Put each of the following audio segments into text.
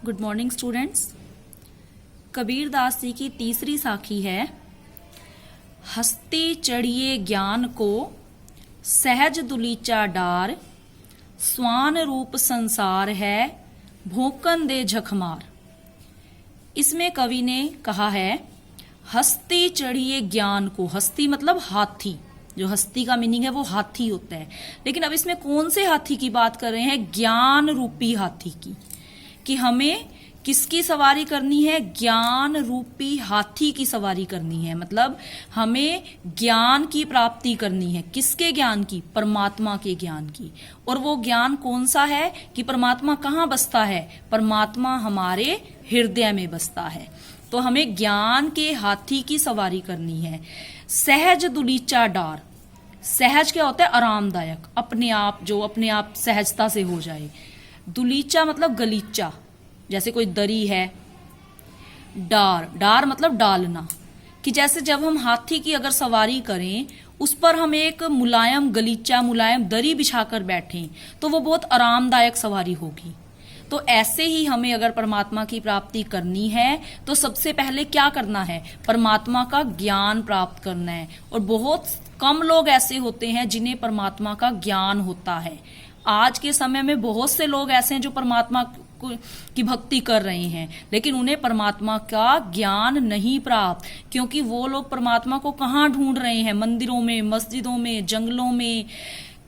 Good morning students. Kabir Das ji की तीसरी साखी है, हस्ती चढ़िए ज्ञान को सहज दुलीचा डार, स्वान रूप संसार है भोकन दे झखमार। इसमें कवि ने कहा है हस्ती चढ़िए ज्ञान को। हस्ती मतलब हाथी, जो हस्ती का मीनिंग है वो हाथी होता है, लेकिन अब इसमें कौन से हाथी की बात कर रहे हैं? ज्ञान रूपी हाथी की। कि हमें किसकी सवारी करनी है? ज्ञान रूपी हाथी की सवारी करनी है। मतलब हमें ज्ञान की प्राप्ति करनी है। किसके ज्ञान की? परमात्मा के ज्ञान की। और वो ज्ञान कौन सा है? कि परमात्मा कहाँ बसता है? परमात्मा हमारे हृदय में बसता है। तो हमें ज्ञान के हाथी की सवारी करनी है। सहज दुलीचा डार। सहज क्या होता है? आरामदायक, अपने आप, जो अपने आप सहजता से हो जाए। दुलीचा मतलब गलीचा, जैसे कोई दरी है। डार, डार मतलब डालना, कि जैसे जब हम हाथी की अगर सवारी करें, उस पर हम एक मुलायम गलीचा, मुलायम दरी बिछाकर बैठें, तो वो बहुत आरामदायक सवारी होगी। तो ऐसे ही हमें अगर परमात्मा की प्राप्ति करनी है तो सबसे पहले क्या करना है? परमात्मा का ज्ञान प्राप्त करना है। और बहुत कम लोग ऐसे होते हैं जिन्हें परमात्मा का ज्ञान होता है। आज के समय में बहुत से लोग ऐसे हैं जो परमात्मा की भक्ति कर रहे हैं, लेकिन उन्हें परमात्मा का ज्ञान नहीं प्राप्त। क्योंकि वो लोग परमात्मा को कहाँ ढूंढ रहे हैं? मंदिरों में, मस्जिदों में, जंगलों में,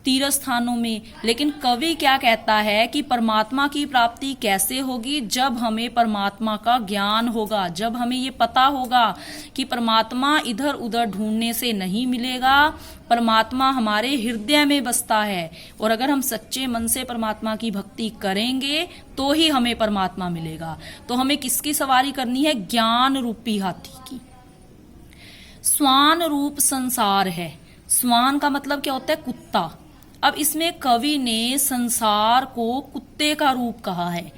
तीर्थ स्थानों में। लेकिन कवि क्या कहता है कि परमात्मा की प्राप्ति कैसे होगी? जब हमें परमात्मा का ज्ञान होगा, जब हमें ये पता होगा कि परमात्मा इधर उधर ढूंढने से नहीं मिलेगा, परमात्मा हमारे हृदय में बसता है। और अगर हम सच्चे मन से परमात्मा की भक्ति करेंगे तो ही हमें परमात्मा मिलेगा। तो हमें किसकी सवारी करनी है? ज्ञान रूपी हाथी की। स्वान रूप संसार है। स्वान का मतलब क्या होता है? कुत्ता। अब इसमें कवि ने संसार को कुत्ते का रूप कहा है।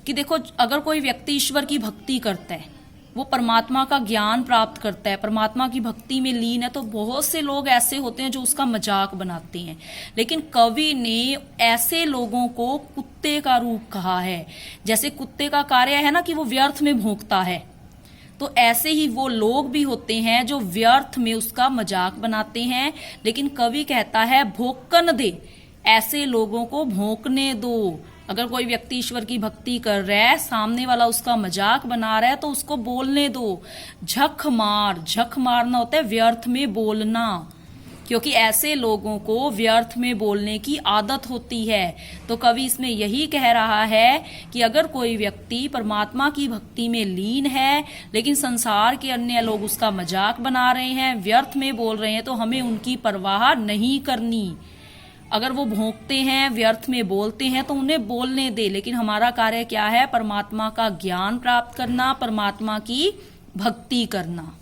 कि देखो, अगर कोई व्यक्ति ईश्वर की भक्ति करता है, वो परमात्मा का ज्ञान प्राप्त करता है, परमात्मा की भक्ति में लीन है, तो बहुत से लोग ऐसे होते हैं जो उसका मजाक बनाते हैं। लेकिन कवि ने ऐसे लोगों को कुत्ते का रूप कहा है। जैसे कुत्ते का कार्य है ना कि वो व्यर्थ में भौंकता है, तो ऐसे ही वो लोग भी होते हैं जो व्यर्थ में उसका मजाक बनाते हैं। लेकिन कवि कहता है भोकन दे, ऐसे लोगों को भोंकने दो। अगर कोई व्यक्ति ईश्वर की भक्ति कर रहा है, सामने वाला उसका मजाक बना रहा है, तो उसको बोलने दो। झक मार, झक मारना होता है व्यर्थ में बोलना, क्योंकि ऐसे लोगों को व्यर्थ में बोलने की आदत होती है। तो कवि इसमें यही कह रहा है कि अगर कोई व्यक्ति परमात्मा की भक्ति में लीन है, लेकिन संसार के अन्य लोग उसका मजाक बना रहे हैं, व्यर्थ में बोल रहे हैं, तो हमें उनकी परवाह नहीं करनी। अगर वो भौंकते हैं, व्यर्थ में बोलते हैं, तो उन्हें बोलने दे। लेकिन हमारा कार्य क्या है? परमात्मा का ज्ञान प्राप्त करना, परमात्मा की भक्ति करना।